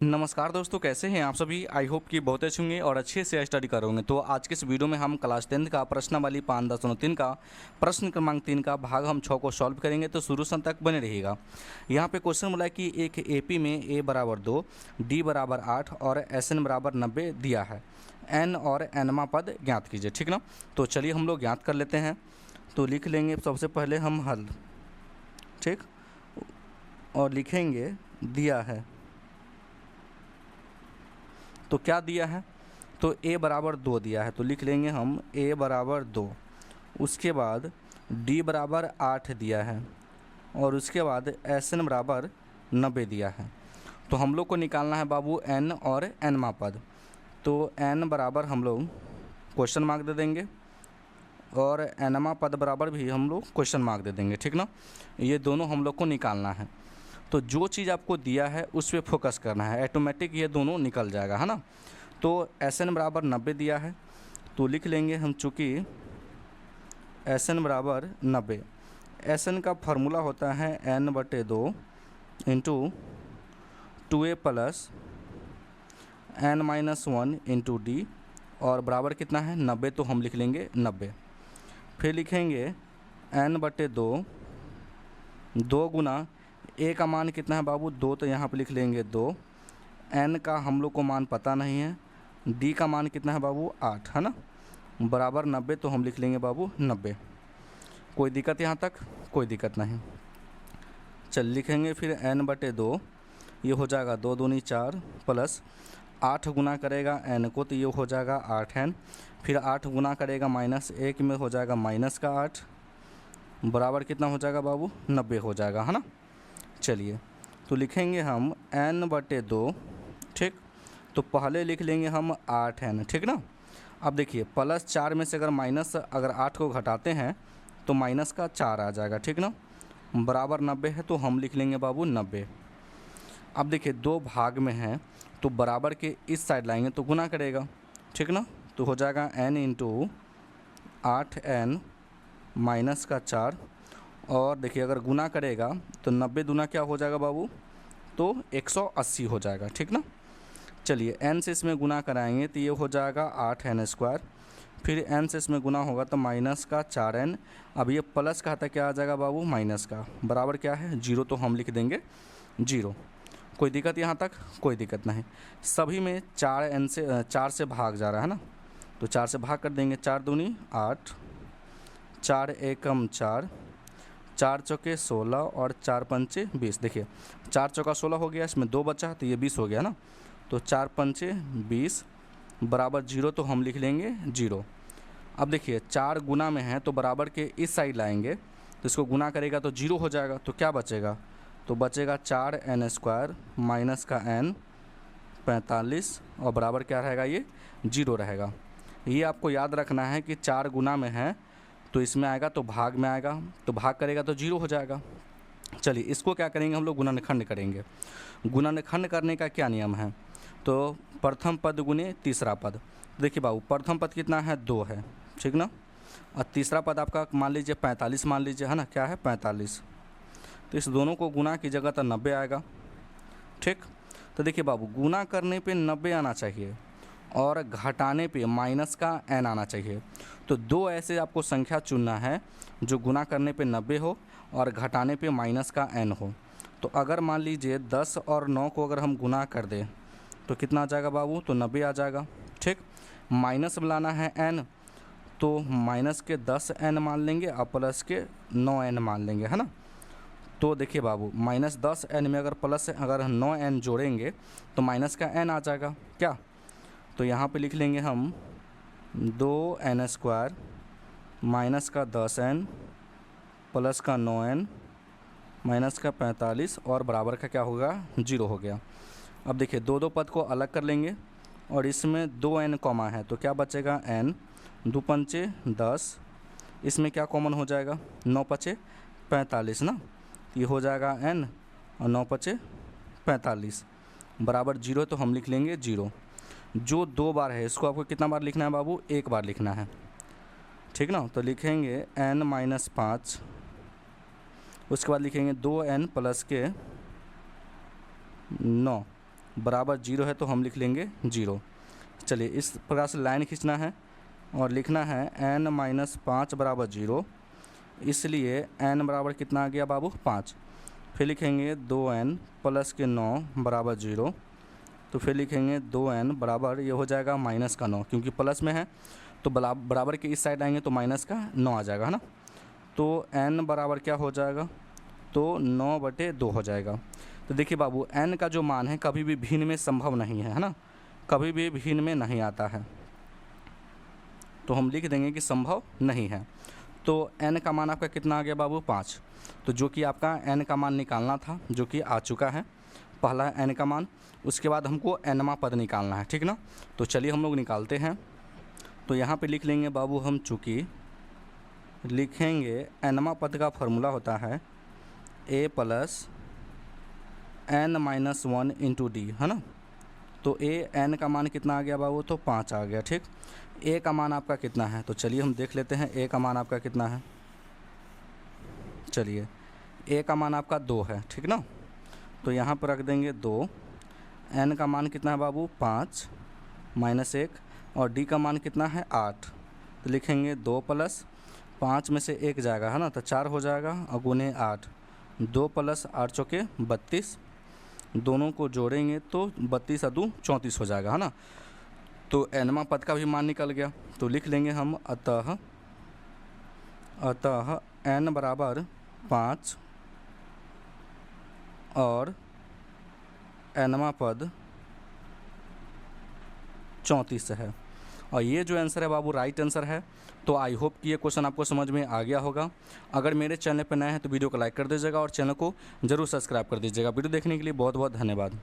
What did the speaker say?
नमस्कार दोस्तों, कैसे हैं आप सभी। आई होप कि बहुत अच्छे होंगे और अच्छे से स्टडी करोगे। तो आज के इस वीडियो में हम क्लास 10 का प्रश्नावली 5.3 का प्रश्न क्रमांक 3 का भाग हम 6 को सॉल्व करेंगे। तो शुरू से अंत तक बने रहिएगा। यहाँ पे क्वेश्चन बोला है कि एक एपी में ए बराबर 2, डी बराबर 8 और एस एन बराबर 90 दिया है। एन और एनवा पद ज्ञात कीजिए। ठीक ना, तो चलिए हम लोग ज्ञात कर लेते हैं। तो लिख लेंगे सबसे पहले हम हल, ठीक, और लिखेंगे दिया है। तो क्या दिया है, तो a बराबर 2 दिया है, तो लिख लेंगे हम a बराबर 2। उसके बाद d बराबर 8 दिया है और उसके बाद एस एन बराबर 90 दिया है। तो हम लोग को निकालना है बाबू n और nवा पद। तो n बराबर हम लोग क्वेश्चन मार्क दे देंगे और nवा पद बराबर भी हम लोग क्वेश्चन मार्क दे देंगे। ठीक ना, ये दोनों हम लोग को निकालना है। तो जो चीज़ आपको दिया है उस पर फोकस करना है, ऑटोमेटिक ये दोनों निकल जाएगा, है ना। तो एस एन बराबर 90 दिया है, तो लिख लेंगे हम, चूँकि एस एन बराबर 90। एस एन का फार्मूला होता है n/2 into 2a plus n-1 into D, और बराबर कितना है 90, तो हम लिख लेंगे 90। फिर लिखेंगे n/2 2 गुना ए का मान कितना है बाबू 2, तो यहाँ पे लिख लेंगे 2। एन का हम लोग को मान पता नहीं है, डी का मान कितना है बाबू 8, है ना, बराबर 90, तो हम लिख लेंगे बाबू 90। कोई दिक्कत यहाँ तक? कोई दिक्कत नहीं। चल लिखेंगे फिर n/2, ये हो जाएगा 2 दूनी 4 प्लस 8 गुना करेगा n को, तो ये हो जाएगा 8n। फिर 8 गुना करेगा -1 में, हो जाएगा -8, बराबर कितना हो जाएगा बाबू 90 हो जाएगा, है ना। चलिए तो लिखेंगे हम n/2, ठीक। तो पहले लिख लेंगे हम 8n, ठीक ना। अब देखिए प्लस 4 में से अगर 8 को घटाते हैं तो माइनस का 4 आ जाएगा, ठीक ना, बराबर 90 है, तो हम लिख लेंगे बाबू 90। अब देखिए दो भाग में है तो बराबर के इस साइड लाएंगे तो गुना करेगा, ठीक ना, तो हो जाएगा n इंटू 8n माइनस का 4। और देखिए अगर गुना करेगा तो 90 दूना क्या हो जाएगा बाबू, तो 180 हो जाएगा, ठीक ना। चलिए n से इसमें गुना कराएंगे तो ये हो जाएगा 8n²। फिर n से इसमें गुना होगा तो माइनस का 4n। अब ये प्लस का था, क्या आ जाएगा बाबू माइनस का, बराबर क्या है 0, तो हम लिख देंगे 0। कोई दिक्कत यहाँ तक? कोई दिक्कत नहीं। सभी में 4 से भाग जा रहा है ना, तो 4 से भाग कर देंगे। 4 दूनी 8, 4 एकम 4, 4 चौके 16 और 4 पंचे 20। देखिए 4 चौका 16 हो गया, इसमें 2 बचा तो ये 20 हो गया ना, तो 4 पंचे 20 बराबर 0, तो हम लिख लेंगे 0। अब देखिए 4 गुना में है तो बराबर के इस साइड लाएंगे तो इसको गुना करेगा तो 0 हो जाएगा, तो क्या बचेगा, तो बचेगा 4n² माइनस का n 45, और बराबर क्या रहेगा, ये 0 रहेगा। ये आपको याद रखना है कि 4 गुना में है तो इसमें आएगा तो भाग में आएगा, तो भाग करेगा तो 0 हो जाएगा। चलिए इसको क्या करेंगे, हम लोग गुणनखंड करेंगे। गुणनखंड करने का क्या नियम है, तो प्रथम पद गुने तीसरा पद। देखिए बाबू प्रथम पद कितना है 2 है, ठीक ना, और तीसरा पद आपका मान लीजिए 45 मान लीजिए, है ना, क्या है 45। तो इस दोनों को गुना की जगह तो 90 आएगा, ठीक। तो देखिए बाबू गुना करने पे 90 आना चाहिए और घटाने पे माइनस का n आना चाहिए। तो दो ऐसे आपको संख्या चुनना है जो गुना करने पे 90 हो और घटाने पे माइनस का n हो। तो अगर मान लीजिए 10 और 9 को अगर हम गुना कर दें तो कितना आ जाएगा बाबू, तो 90 आ जाएगा, ठीक। माइनस बुलाना है n, तो माइनस के 10n मान लेंगे और प्लस के 9n मान लेंगे, है ना। तो देखिए बाबू -10n में अगर 9n जोड़ेंगे तो माइनस का n आ जाएगा, क्या। तो यहाँ पे लिख लेंगे हम 2n² माइनस का 10n प्लस का 9n माइनस का 45, और बराबर का क्या होगा 0 हो गया। अब देखिए दो पद को अलग कर लेंगे और इसमें 2n कॉमा है तो क्या बचेगा n, 2 पंचे 10, इसमें क्या कॉमन हो जाएगा 9 पचे 45 ना, ये हो जाएगा n और 9 पचे 45 बराबर 0, तो हम लिख लेंगे 0। जो 2 बार है इसको आपको कितना बार लिखना है बाबू, 1 बार लिखना है, ठीक ना। तो लिखेंगे n-5, उसके बाद लिखेंगे 2n प्लस के 9 बराबर 0 है तो हम लिख लेंगे 0। चलिए इस प्रकार से लाइन खींचना है और लिखना है n-5 बराबर 0, इसलिए n बराबर कितना आ गया बाबू 5। फिर लिखेंगे 2n प्लस के 9 बराबर 0, तो फिर लिखेंगे 2n बराबर ये हो जाएगा माइनस का 9, क्योंकि प्लस में है तो बराबर के इस साइड आएंगे तो माइनस का 9 आ जाएगा, है ना। तो n बराबर क्या हो जाएगा, तो 9/2 हो जाएगा। तो देखिए बाबू n का जो मान है कभी भी भिन्न में संभव नहीं है ना, कभी भी भिन्न में नहीं आता है, तो हम लिख देंगे कि संभव नहीं है। तो n का मान आपका कितना आ गया बाबू 5, तो जो कि आपका n का मान निकालना था जो कि आ चुका है, पहला है n का मान, उसके बाद हमको nवां पद निकालना है, ठीक ना। तो चलिए हम लोग निकालते हैं। तो यहाँ पे लिख लेंगे बाबू हम, चूँकि लिखेंगे nवां पद का फॉर्मूला होता है a plus n-1 into D, है ना। तो n का मान कितना आ गया बाबू, तो 5 आ गया, ठीक। a का मान आपका कितना है, तो चलिए हम देख लेते हैं a का मान आपका कितना है। चलिए a का मान आपका 2 है, ठीक ना। तो यहाँ पर रख देंगे 2, n का मान कितना है बाबू 5 माइनस 1, और d का मान कितना है 8, तो लिखेंगे 2 प्लस 5 में से 1 जाएगा, है ना, तो 4 हो जाएगा, और गुने 8, 2 प्लस 8 चौके 32, दोनों को जोड़ेंगे तो 32 और 2 34 हो जाएगा, है ना। तो nवां पद का भी मान निकल गया, तो लिख लेंगे हम अतः n बराबर 5 और nवां पद 34 है। और ये जो आंसर है बाबू राइट आंसर है। तो आई होप कि ये क्वेश्चन आपको समझ में आ गया होगा। अगर मेरे चैनल पर नए हैं तो वीडियो को लाइक कर दीजिएगा और चैनल को जरूर सब्सक्राइब कर दीजिएगा। वीडियो देखने के लिए बहुत बहुत धन्यवाद।